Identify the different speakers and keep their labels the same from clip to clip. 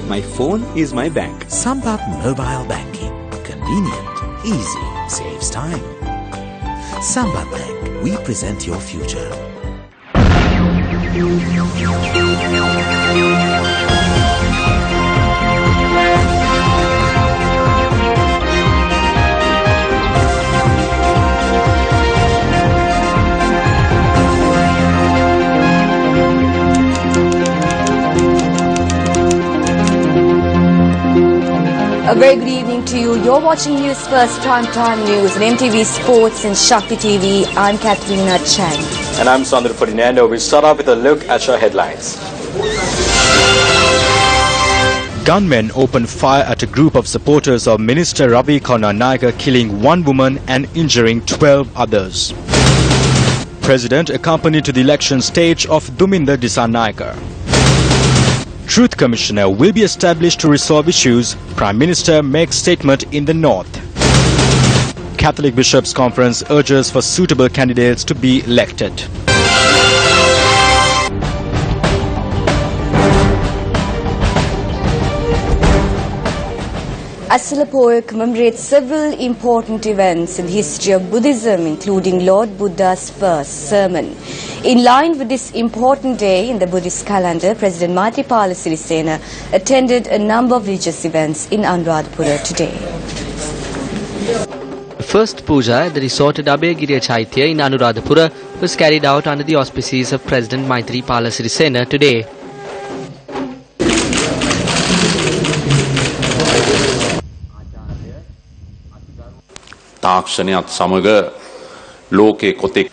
Speaker 1: My phone is my bank.
Speaker 2: Sampath Mobile Banking. Convenient, easy, saves time. Sampath Bank. We present your future.
Speaker 3: A very good evening to you. You're watching Newsfirst Primetime News on MTV Sports and Shakti TV. I'm Katrina Chang.
Speaker 4: And I'm Sandra Ferdinando. We start off with a look at your headlines. Gunmen opened fire at a group of supporters of Minister Ravi Karnanayaka, killing one woman and injuring 12 others. President accompanied to the election stage of Duminda Dissanayaka. Truth Commissioner will be established to resolve issues. Prime Minister makes statement in the north. Catholic Bishops' Conference urges for suitable candidates to be elected.
Speaker 3: Asalapoya commemorates several important events in the history of Buddhism, including Lord Buddha's first sermon. In line with this important day in the Buddhist calendar, President Maithripala Sirisena attended a number of religious events in Anuradhapura today.
Speaker 5: The first puja at the resorted Abhayagiriya Chaitya in Anuradhapura was carried out under the auspices of President Maithripala Sirisena today.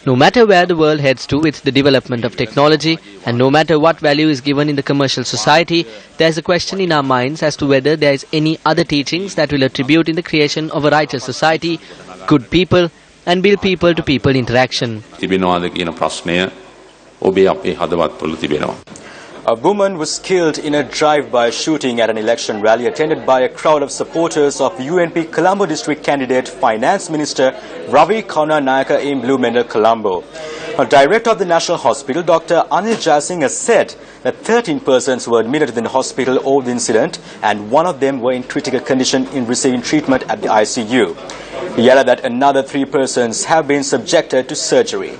Speaker 5: No matter where the world heads to with the development of technology, and no matter what value is given in the commercial society, there is a question in our minds as to whether there is any other teachings that will attribute in the creation of a righteous society, good people, and build people-to-people interaction.
Speaker 4: A woman was killed in a drive-by shooting at an election rally attended by a crowd of supporters of UNP Colombo District candidate Finance Minister Ravi Karnanayaka in Blue Mendel, Colombo. A director of the National Hospital, Dr. Anil Jasingh, has said that 13 persons were admitted in the hospital over the incident and one of them were in critical condition in receiving treatment at the ICU. He added that another 3 persons have been subjected to surgery.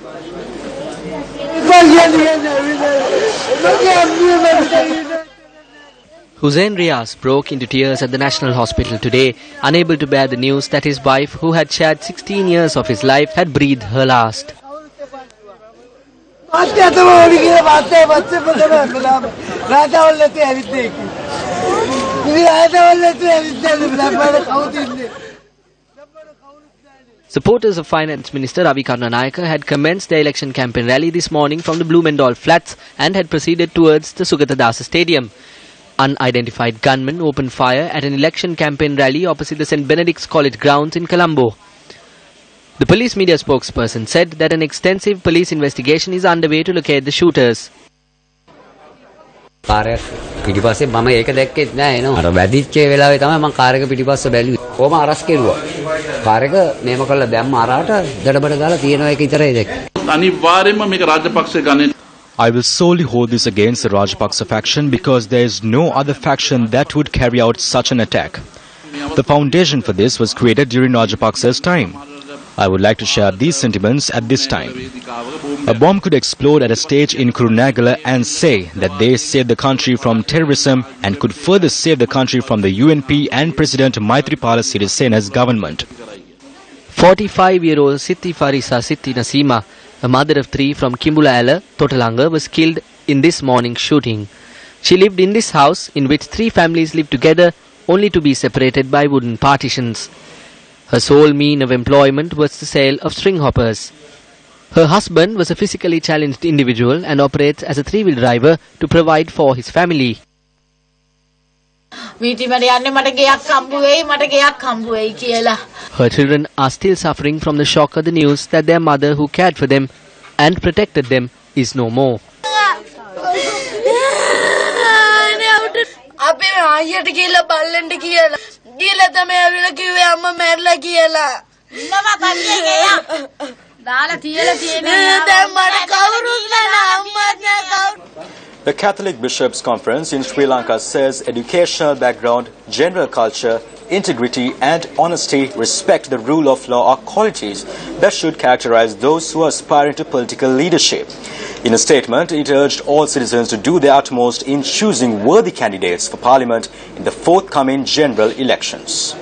Speaker 5: Hussein Riaz broke into tears at the National Hospital today, unable to bear the news that his wife, who had shared 16 years of his life, had breathed her last. Supporters of Finance Minister Ravi Karnanayaka had commenced their election campaign rally this morning from the Blue Mendol flats and had proceeded towards the Sugatadasa Stadium. Unidentified gunmen opened fire at an election campaign rally opposite the St. Benedict's College grounds in Colombo. The police media spokesperson said that an extensive police investigation is underway to locate the shooters.
Speaker 6: පිටිපස්සේ මම ඒක දැක්කෙත් නෑ එනවා අර වැදිච්ච වෙලාවේ තමයි මම car එක පිටිපස්ස බැලුවේ කොහම අරස් කෙරුවා කාර් එක මේම කරලා දැම්ම අරාට දඩබඩ ගාලා තියෙනවා ඒක විතරයි දැක්කේ
Speaker 7: අනිවාර්යයෙන්ම මේක Rajapaksa ගණේ
Speaker 4: I will solely hold this against the Rajapaksa faction because there is no other faction that would carry out such an attack. The foundation for this was created during Rajapaksa's time. I would like to share these sentiments at this time. A bomb could explode at a stage in Kurunegala and say that they saved the country from terrorism and could further save the country from the UNP and President Maithripala Sirisena's government.
Speaker 5: 45-year-old Siti Farisa Siti Nasima, a mother of 3 from Kimbulaala, Totalanga, was killed in this morning's shooting. She lived in this house in which 3 families lived together only to be separated by wooden partitions. Her sole mean of employment was the sale of string hoppers. Her husband was a physically challenged individual and operates as a 3-wheel driver to provide for his family. Her children are still suffering from the shock of the news that their mother, who cared for them and protected them, is no more.
Speaker 4: The Catholic Bishops' Conference in Sri Lanka says educational background, general culture, integrity and honesty, respect the rule of law are qualities that should characterize those who are aspiring to political leadership. In a statement, it urged all citizens to do their utmost in choosing worthy candidates for Parliament in the forthcoming general elections.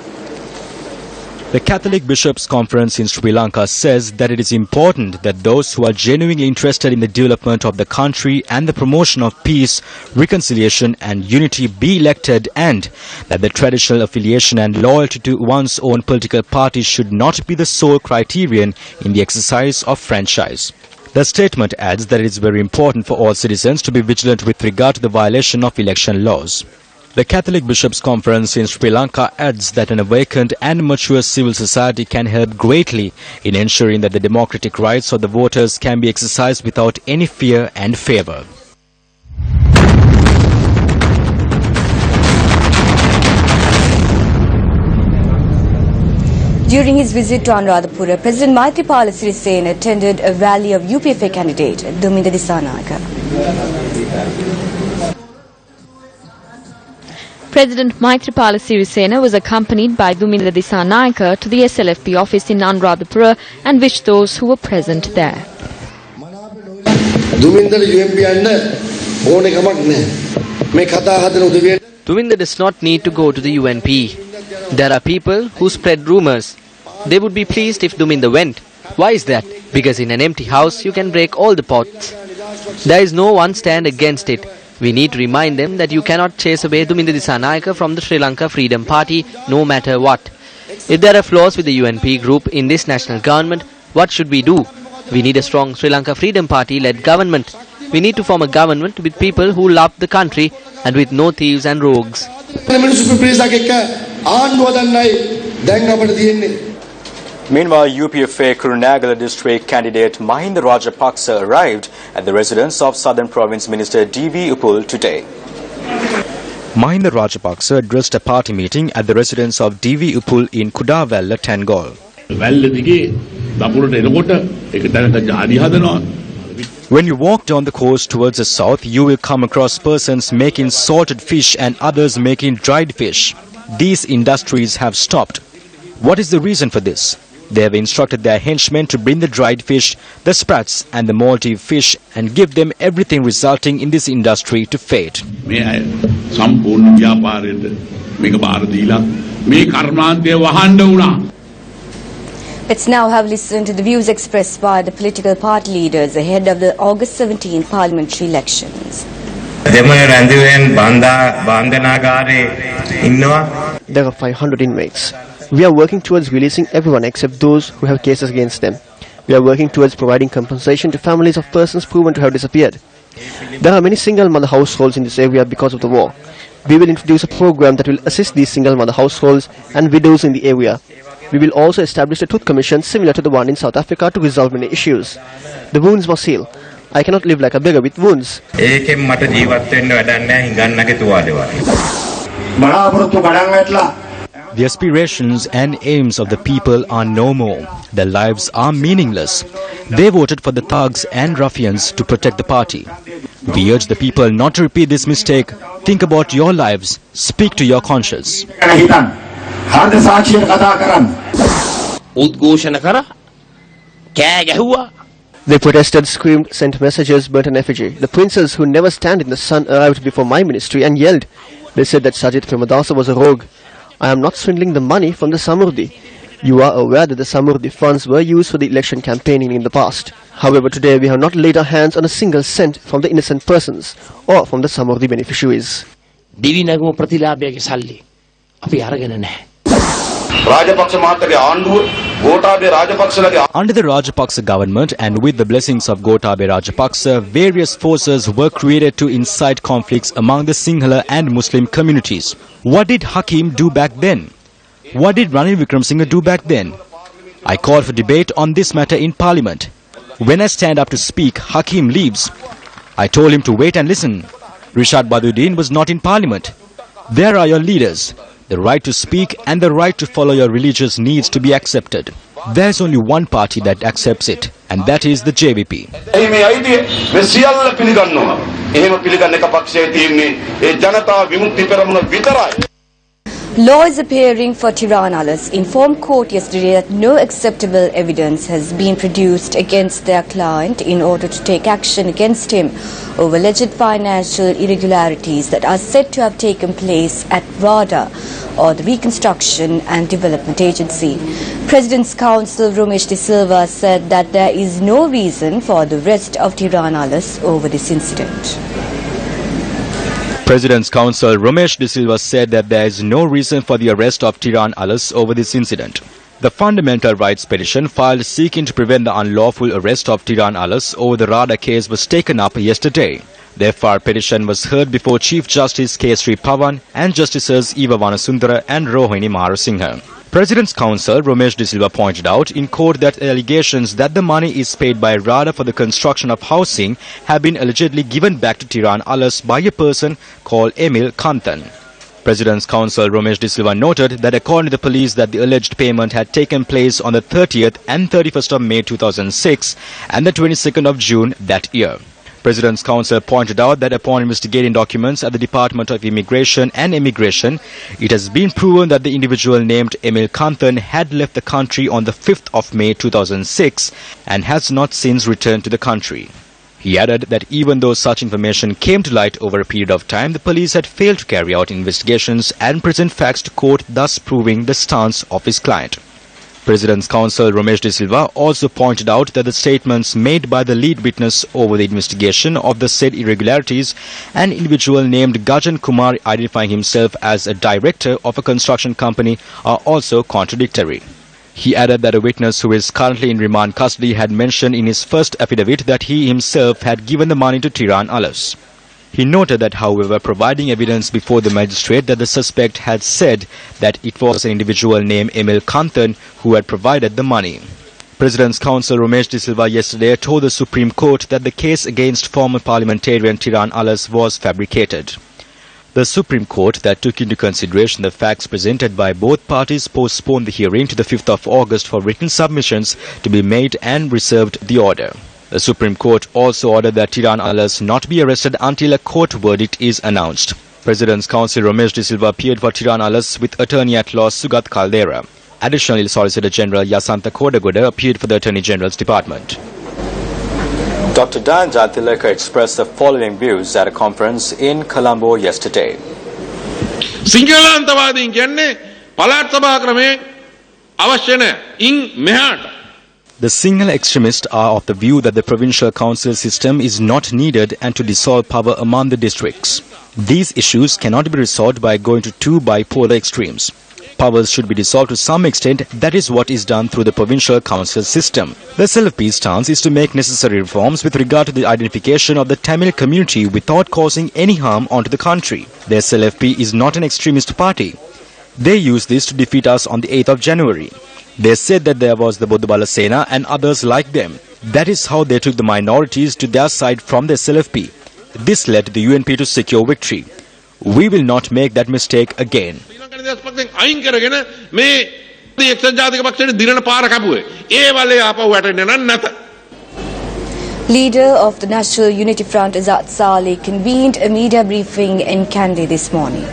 Speaker 4: The Catholic Bishops' Conference in Sri Lanka says that it is important that those who are genuinely interested in the development of the country and the promotion of peace, reconciliation and unity be elected, and that the traditional affiliation and loyalty to one's own political party should not be the sole criterion in the exercise of franchise. The statement adds that it is very important for all citizens to be vigilant with regard to the violation of election laws. The Catholic Bishops' Conference in Sri Lanka adds that an awakened and mature civil society can help greatly in ensuring that the democratic rights of the voters can be exercised without any fear and favour.
Speaker 3: During his visit to Anuradhapura, President Maithripala Sirisena attended a rally of UPFA candidate Duminda Disanayake.
Speaker 1: President Maithripala Sirisena was accompanied by Duminda Disanayake to the SLFP office in Anuradhapura and wished those who were present there.
Speaker 5: Duminda does not need to go to the UNP. There are people who spread rumours. They would be pleased if Duminda went. Why is that? Because in an empty house you can break all the pots. There is no one stand against it. We need to remind them that you cannot chase away Duminda Disanayake from the Sri Lanka Freedom Party, no matter what. If there are flaws with the UNP group in this national government, what should we do? We need a strong Sri Lanka Freedom Party-led government. We need to form a government with people who love the country and with no thieves and rogues.
Speaker 4: Meanwhile, UPFA Kurunegala district candidate Mahinda Rajapaksa arrived at the residence of Southern Province Minister D.V. Upul today. Mahinda Rajapaksa addressed a party meeting at the residence of D.V. Upul in Kudawalla, Tangol. When you walk down the coast towards the south, you will come across persons making salted fish and others making dried fish. These industries have stopped. What is the reason for this? They have instructed their henchmen to bring the dried fish, the sprats and the moldy fish and give them everything resulting in this industry to fade.
Speaker 3: Let's now have listened to the views expressed by the political party leaders ahead of the August 17 parliamentary elections.
Speaker 8: There are 500 inmates. We are working towards releasing everyone except those who have cases against them. We are working towards providing compensation to families of persons proven to have disappeared. There are many single mother households in this area because of the war. We will introduce a program that will assist these single mother households and widows in the area. We will also establish a truth commission similar to the one in South Africa to resolve many issues. The wounds must heal. I cannot live like a beggar with wounds.
Speaker 4: The aspirations and aims of the people are no more. Their lives are meaningless. They voted for the thugs and ruffians to protect the party. We urge the people not to repeat this mistake. Think about your lives. Speak to your conscience.
Speaker 8: They protested, screamed, sent messages, burnt an effigy. The princes who never stand in the sun arrived before my ministry and yelled. They said that Sajit Premadasa was a rogue. I am not swindling the money from the Samurdhi. You are aware that the Samurdhi funds were used for the election campaigning in the past. However, today we have not laid our hands on a single cent from the innocent persons or from the Samurdhi beneficiaries.
Speaker 4: Under the Rajapaksa government and with the blessings of Gotabaya Rajapaksa, various forces were created to incite conflicts among the Sinhala and Muslim communities. What did Hakim do back then? What did Ranil Wickremesinghe do back then? I called for debate on this matter in Parliament. When I stand up to speak, Hakim leaves. I told him to wait and listen. Rishad Baduddin was not in Parliament. Where are your leaders? The right to speak and the right to follow your religious needs to be accepted. There's only one party that accepts it, and that is the JVP.
Speaker 9: එහෙම පිළිගන්න එක පක්ෂයේ තියෙන්නේ ඒ ජනතා විමුක්ති පෙරමුණ විතරයි.
Speaker 3: Law is appearing for Tiran Alas informed court yesterday that no acceptable evidence has been produced against their client in order to take action against him over alleged financial irregularities that are said to have taken place at RADA, or the Reconstruction and Development Agency. President's Counsel Ramesh De Silva said that there is no reason for the arrest of Tiran Alas over this incident.
Speaker 4: President's counsel Ramesh De Silva said that there is no reason for the arrest of Tiran Alas over this incident. The fundamental rights petition filed seeking to prevent the unlawful arrest of Tiran Alas over the RADA case was taken up yesterday. The FR petition was heard before Chief Justice K. Sri Pawan and Justices Eva Vanasundara and Rohini Marasinghe. President's counsel Ramesh De Silva pointed out in court that allegations that the money is paid by RADA for the construction of housing have been allegedly given back to Tiran Alas by a person called Emil Kanthan. President's counsel Ramesh De Silva noted that according to the police that the alleged payment had taken place on the 30th and 31st of May 2006 and the 22nd of June that year. President's counsel pointed out that upon investigating documents at the Department of Immigration and Immigration, it has been proven that the individual named Emil Kanthan had left the country on the 5th of May 2006 and has not since returned to the country. He added that even though such information came to light over a period of time, the police had failed to carry out investigations and present facts to court, thus proving the stance of his client. President's counsel Ramesh De Silva also pointed out that the statements made by the lead witness over the investigation of the said irregularities, an individual named Gajan Kumar identifying himself as a director of a construction company, are also contradictory. He added that a witness who is currently in remand custody had mentioned in his first affidavit that he himself had given the money to Tiran Alas. He noted that, however, providing evidence before the magistrate that the suspect had said that it was an individual named Emil Kanthan who had provided the money. President's counsel Ramesh De Silva yesterday told the Supreme Court that the case against former parliamentarian Tiran Alas was fabricated. The Supreme Court that took into consideration the facts presented by both parties postponed the hearing to the 5th of August for written submissions to be made and reserved the order. The Supreme Court also ordered that Tiran Alas not be arrested until a court verdict is announced. President's counsel Ramesh De Silva appeared for Tiran Alas with Attorney-at-Law Sugat Caldera. Additionally, Solicitor General Yasantha Kodagoda appeared for the Attorney General's Department. Dr. Dan Jatileka expressed the following views at a conference in Colombo yesterday.
Speaker 7: සිංහලන්තවාදීන් කියන්නේ පළාත් සභා ක්‍රමයෙන් අවශ්‍ය නැහැ. ඉන් මෙහාට
Speaker 4: The Sinhala extremists are of the view that the provincial council system is not needed and to dissolve power among the districts. These issues cannot be resolved by going to two bipolar extremes. Powers should be dissolved to some extent. That is what is done through the provincial council system. The SLFP's stance is to make necessary reforms with regard to the identification of the Tamil community without causing any harm onto the country. The SLFP is not an extremist party. They used this to defeat us on the 8th of January. They said that there was the Bodhabala Sena and others like them. That is how they took the minorities to their side from the SLFP. This led the UNP to secure victory. We will not make that mistake again.
Speaker 3: Leader of the National Unity Front Azad Saleh convened a media briefing in Kandy this morning.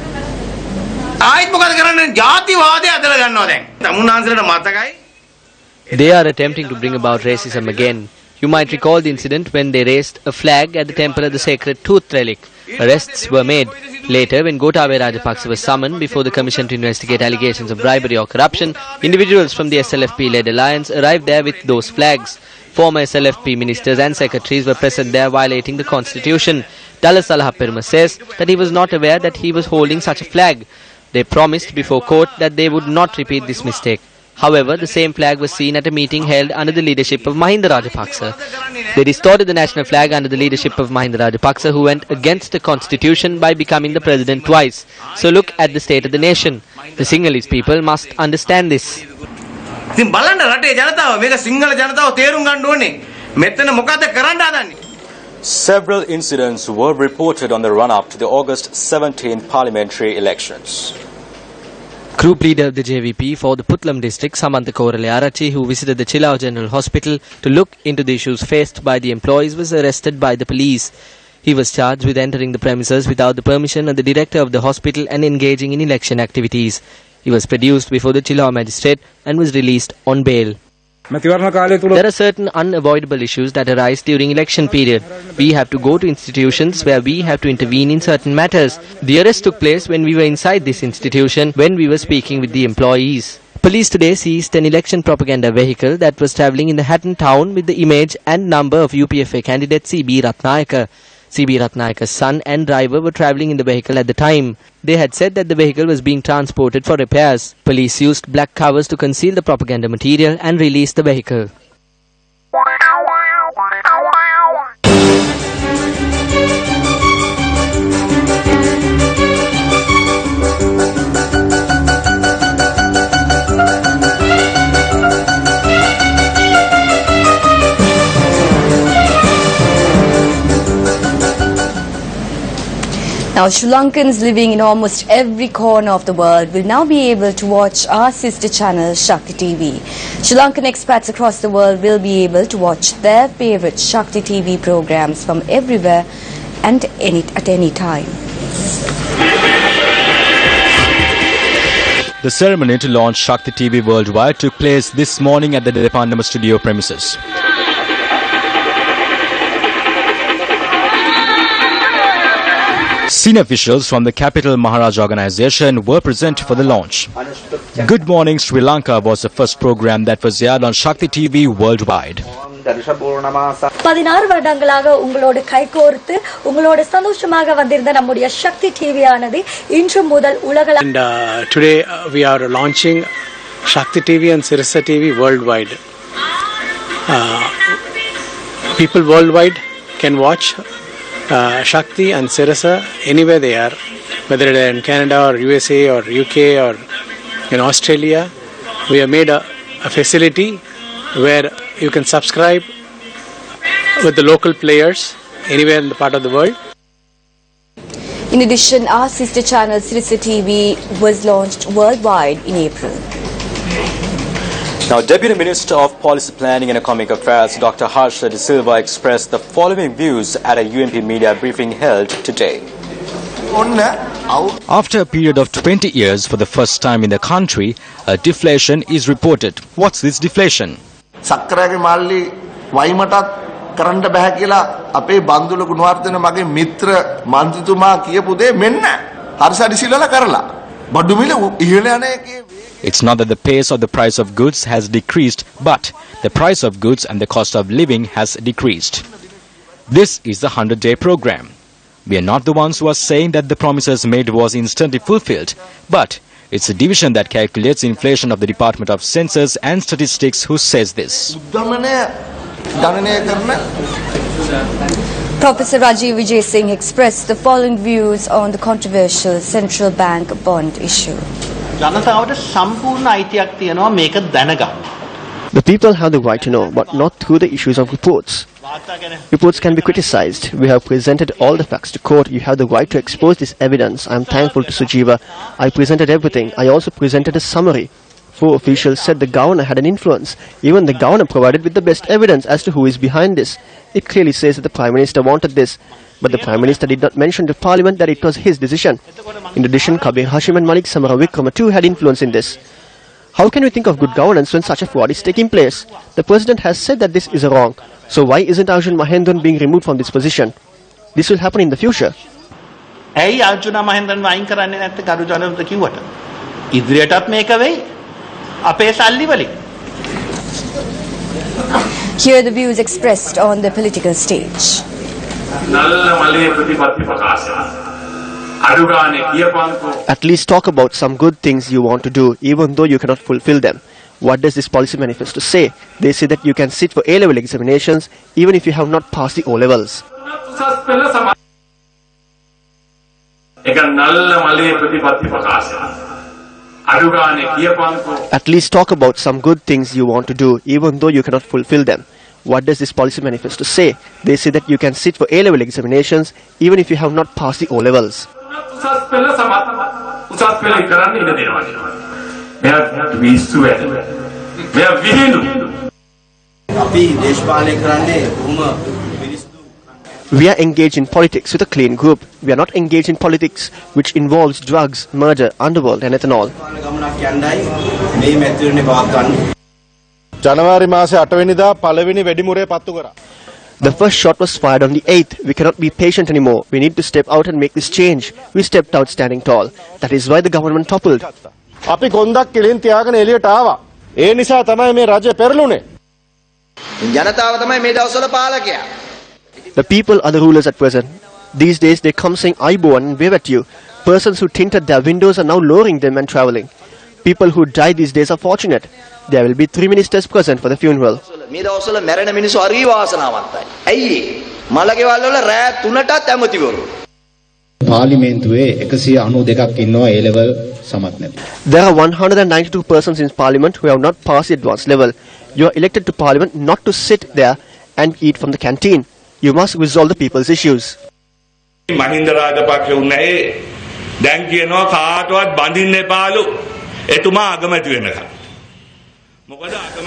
Speaker 5: They are attempting to bring about racism again. You might recall the incident when they raised a flag at the temple of the sacred tooth relic. Arrests were made. Later, when Gotabaya Rajapaksa was summoned before the commission to investigate allegations of bribery or corruption, individuals from the SLFP-led alliance arrived there with those flags. Former SLFP ministers and secretaries were present there violating the constitution. Dalla Salahapirma says that he was not aware that he was holding such a flag. They promised before court that they would not repeat this mistake. However, the same flag was seen at a meeting held under the leadership of Mahinda Rajapaksa. They distorted the national flag under the leadership of Mahinda Rajapaksa, who went against the constitution by becoming the president twice. So look at the state of the nation. The Sinhalese people must understand this.
Speaker 4: Several incidents were reported on the run-up to the August 17th parliamentary elections.
Speaker 5: Group leader of the JVP for the Putlam district, Samantha Korale-Arachi, who visited the Chilao General Hospital to look into the issues faced by the employees, was arrested by the police. He was charged with entering the premises without the permission of the director of the hospital and engaging in election activities. He was produced before the Chilaw magistrate and was released on bail. There are certain unavoidable issues that arise during election period. We have to go to institutions where we have to intervene in certain matters. The arrest took place when we were inside this institution when we were speaking with the employees. Police today seized an election propaganda vehicle that was travelling in the Hatton town with the image and number of UPFA candidate C.B. Ratnayaka. C.B. Ratnayaka's son and driver were travelling in the vehicle at the time. They had said that the vehicle was being transported for repairs. Police used black covers to conceal the propaganda material and released the vehicle.
Speaker 3: Now, Sri Lankans living in almost every corner of the world will now be able to watch our sister channel Shakti TV. Sri Lankan expats across the world will be able to watch their favourite Shakti TV programs from everywhere and at any time.
Speaker 4: The ceremony to launch Shakti TV worldwide took place this morning at the Department studio premises. Senior officials from the Capital Maharaj organization were present for the launch. Good Morning Sri Lanka was the first program that was aired on Shakti TV worldwide.
Speaker 10: 16 வருடங்களாக உங்களோடு கைகோர்த்து உங்களோடு சந்தோஷமாக வந்திருந்த நம்முடைய சக்தி TV ஆனது இன்று முதல் உலகள
Speaker 11: And today we are launching Shakti TV and Sirasa TV worldwide. People worldwide can watch Shakti and Sirasa anywhere they are, whether they're in Canada or USA or UK or in Australia. We have made a facility where you can subscribe with the local players anywhere in the part of the world.
Speaker 3: In addition, our sister channel Sirasa TV was launched worldwide in April.
Speaker 4: Now, Deputy Minister of Policy Planning and Economic Affairs, Dr. Harsha De Silva, expressed the following views at a UNP media briefing held today. After a period of 20 years, for the first time in the country, a deflation is reported. What's this deflation?
Speaker 12: කරන්න බෑ කියලා අපේ බන්දුල ගුණවර්ධන මගේ මිත්‍ර මන්ත්‍රීතුමා කියපු දේ මෙන්න හරිසරි සිලලා කරලා බඩු මිල ඉහළ යන එකේ.
Speaker 4: It's not that the pace of the price of goods has decreased, but the price of goods and the cost of living has decreased. This is the 100-day program. We are not the ones who are saying that the promises made was instantly fulfilled, but it's a division that calculates inflation of the Department of Census and Statistics who says this.
Speaker 3: Professor Rajiv Vijay Singh expressed the following views on the controversial central bank bond issue.
Speaker 8: The people have the right to know, but not through the issues of reports. Reports can be criticized. We have presented all the facts to court. You have the right to expose this evidence. I am thankful to Sujiva. I presented everything. I also presented a summary. 4 officials said the governor had an influence. Even the governor provided with the best evidence as to who is behind this. It clearly says that the Prime Minister wanted this. But the Prime Minister did not mention to Parliament that it was his decision. In addition, Kabir Hashim and Malik Samara Vikrama too had influence in this. How can we think of good governance when such a fraud is taking place? The President has said that this is wrong. So why isn't Arjun Mahendran being removed from this position? This will happen in the future.
Speaker 3: Here are the views expressed on the political stage.
Speaker 8: At least talk about some good things you want to do, even though you cannot fulfill them. What does this policy manifesto say? They say that you can sit for A-level examinations even if you have not passed the O-levels. At least talk about some good things you want to do, even though you cannot fulfill them. What does this policy manifesto say? They say that you can sit for A-level examinations even if you have not passed the O-levels. We are engaged in politics with a clean group. We are not engaged in politics which involves drugs, murder, underworld and ethanol. The first shot was fired on the 8th. We cannot be patient anymore. We need to step out and make this change. We stepped out standing tall. That is why the government toppled. The people are the rulers at present. These days they come saying Aibo and wave at you. Persons who tinted their windows are now lowering them and travelling. People who die these days are fortunate. There will be 3 ministers present for the funeral. There are 192 persons in parliament who have not passed the advanced level. You are elected to parliament not to sit there and eat from the canteen. You must resolve the people's issues.
Speaker 13: Mahinda Rajapaksa උන්නේ දැන් කියනවා කාටවත් බඳින්න එපාලු එතුමා අගමැති වෙනකම්.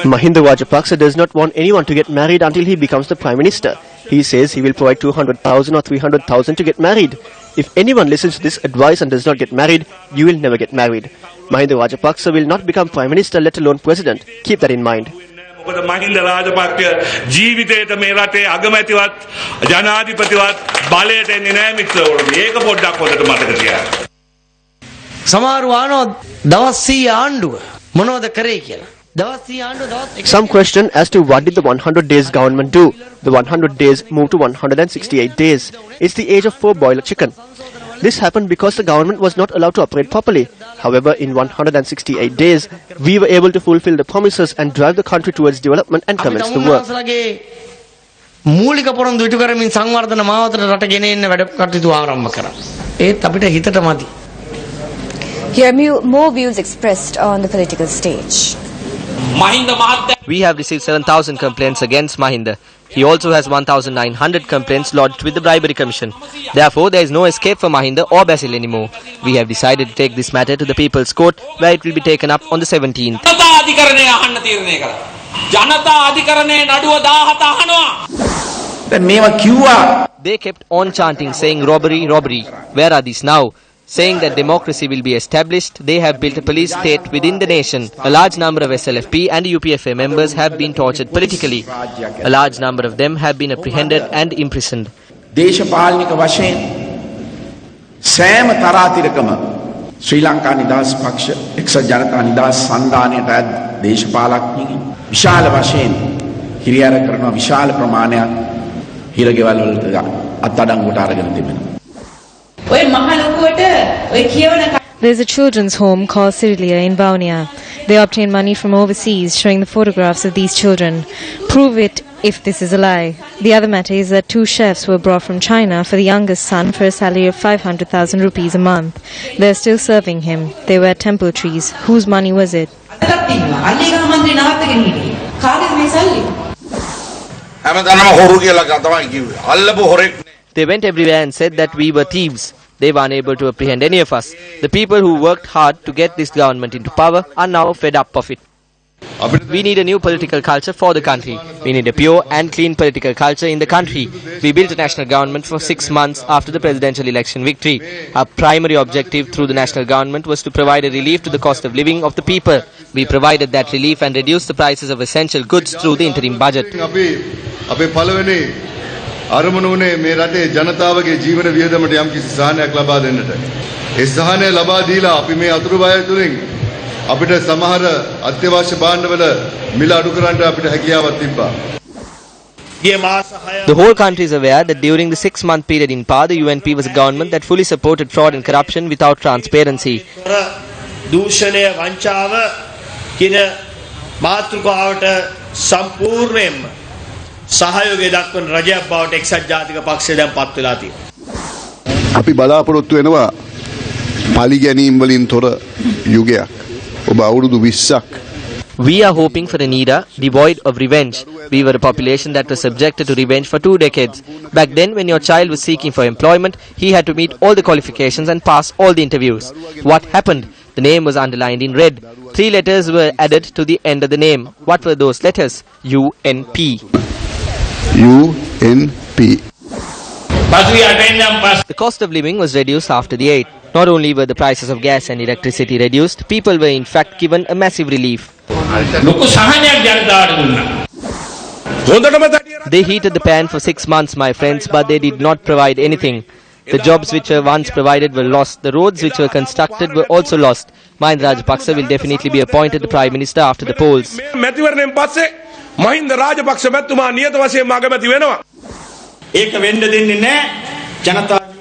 Speaker 8: Mahinda Rajapaksa does not want anyone to get married until he becomes the Prime Minister. He says he will provide 200,000 or 300,000 to get married. If anyone listens to this advice and does not get married, you will never get married. Mahinda Rajapaksa will not become Prime Minister, let alone President. Keep that in mind.
Speaker 13: මොකද මහින්ද රාජපක්ෂ ජීවිතේට මේ රටේ අගමැතිවත් ජනාධිපතිවත් බලයට එන්නේ නැහැ මිත්‍රවරුනි. ඒක පොඩ්ඩක් හොදට මතක තියාගන්න.
Speaker 14: සමහර වානෝ දවස් 100 ආණ්ඩුව මොනවද කරේ කියලා.
Speaker 8: Some question as to what did the 100 days government do. The 100 days moved to 168 days. It's the age of 4-boiler chicken. This happened because the government was not allowed to operate properly. However, in 168 days, we were able to fulfill the promises and drive the country towards development and commence the work.
Speaker 14: මූලික පොරොන්දු ඉටු කරමින් සංවර්ධන මාවතට රට ගෙන එන්න වැඩ කටයුතු ආරම්භ කරා. ඒත් අපිට හිතට මදි.
Speaker 3: Here more views expressed on the political stage.
Speaker 5: We have received 7,000 complaints against Mahinda. He also has 1,900 complaints lodged with the Bribery Commission. Therefore, there is no escape for Mahinda or Basil anymore. We have decided to take this matter to the People's Court, where it will be taken up on the 17th. They kept on chanting, saying robbery, robbery. Where are these now? Saying that democracy will be established, they have built a police state within the nation. A large number of SLFP and UPFA members have been tortured politically. A large number of them have been apprehended and imprisoned.
Speaker 15: දේශපාලනික වශයෙන් සෑම තරාතිරකම ශ්‍රී ලංකා නිදහස් පක්ෂ එක්සත් ජනතා නිදහස් සන්ධානයට අයත් දේශපාලඥයින් විශාල වශයෙන් හිරිහැර කරන විශාල ප්‍රමාණයක් හිරගෙවල් වලට අත්අඩංගුවට අරගෙන තිබෙනවා.
Speaker 16: There's a children's home called Cirilia in Vaunia. They obtain money from overseas, showing the photographs of these children. Prove it if this is a lie. The other matter is that 2 chefs were brought from China for the youngest son for a salary of 500,000 rupees a month. They're still serving him. They were temple trees. Whose money was it?
Speaker 5: They went everywhere and said that we were thieves. They were unable to apprehend any of us. The people who worked hard to get this government into power are now fed up of it. We need a new political culture for the country. We need a pure and clean political culture in the country. We built a national government for 6 months after the presidential election victory. Our primary objective through the national government was to provide a relief to the cost of living of the people. We provided that relief and reduced the prices of essential goods through the interim budget.
Speaker 17: අරමුණ උනේ මේ රටේ ජනතාවගේ ජීවන වියදමට යම් කිසි සහනයක් ලබා දෙන්නට. ඒ සහනය ලබා දීලා අපි මේ අතුරු බය තුලින් අපිට සමහර අත්‍යවශ්‍ය භාණ්ඩවල මිල අඩු කරන්න අපිට හැකියාවක් තිබ්බා.
Speaker 5: The whole country is aware that during the 6-month period in power, the UNP was a government that fully supported fraud and corruption without transparency.
Speaker 18: දූෂණය වංචාව කියන මාතෘකාවට සම්පූර්ණයෙන්ම සහයෝගය දක්වන රජයක් බවට එක්සත් ජාතික පක්ෂය දැන් පත් වෙලා තියෙනවා.
Speaker 17: අපි බලාපොරොත්තු වෙනවා පලි ගැනීම් වලින් තොර යුගයක්. ඔබ අවුරුදු 20ක්.
Speaker 5: We are hoping for an era devoid of revenge. We were a population that was subjected to revenge for 2 decades. Back then, when your child was seeking for employment, he had to meet all the qualifications and pass all the interviews. What happened? The name was underlined in red. 3 letters were added to the end of the name. What were those letters? UNP.
Speaker 17: UNP.
Speaker 5: The cost of living was reduced after the aid. Not only were the prices of gas and electricity reduced, people were in fact given a massive relief. They heated the pan for 6 months, my friends, but they did not provide anything. The jobs which were once provided were lost. The roads which were constructed were also lost. Mahinda Rajapaksa will definitely be appointed the Prime Minister after the polls.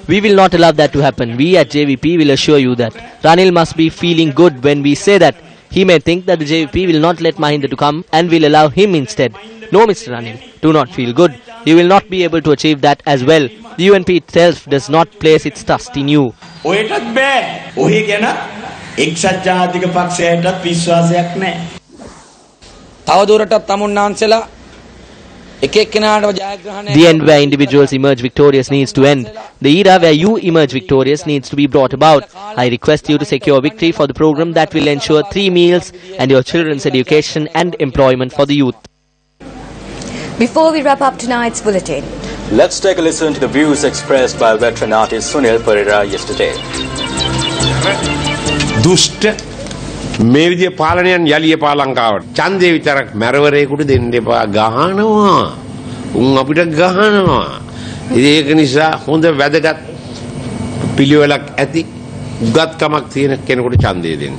Speaker 5: We will not allow that to happen. We at JVP will assure you that. Ranil must be feeling good when we say that. He may think that the JVP will not let Mahinda to come and will allow him instead. No, Mr. Ranil, do not feel good. You will not be able to achieve that as well. The UNP itself does not place its trust in you. The end where individuals emerge victorious needs to end. The era where you emerge victorious needs to be brought about. I request you to secure victory for the program that will ensure 3 meals and your children's education and employment for the youth.
Speaker 3: Before we wrap up tonight's bulletin,
Speaker 4: let's take a listen to the views expressed by veteran artist Sunil Pereira yesterday.
Speaker 19: දුෂ්ට මේ විදිය පාලනයන් යලි එපා ලංකාවට. ඡන්දේ විතරක් මැරවරේකට දෙන්න එපා. ගහනවා. උන් අපිට ගහනවා. ඒක නිසා හොඳ වැදගත් පිළිවෙලක් ඇති උගත්කමක් තියෙන කෙනෙකුට ඡන්දය දෙන්න.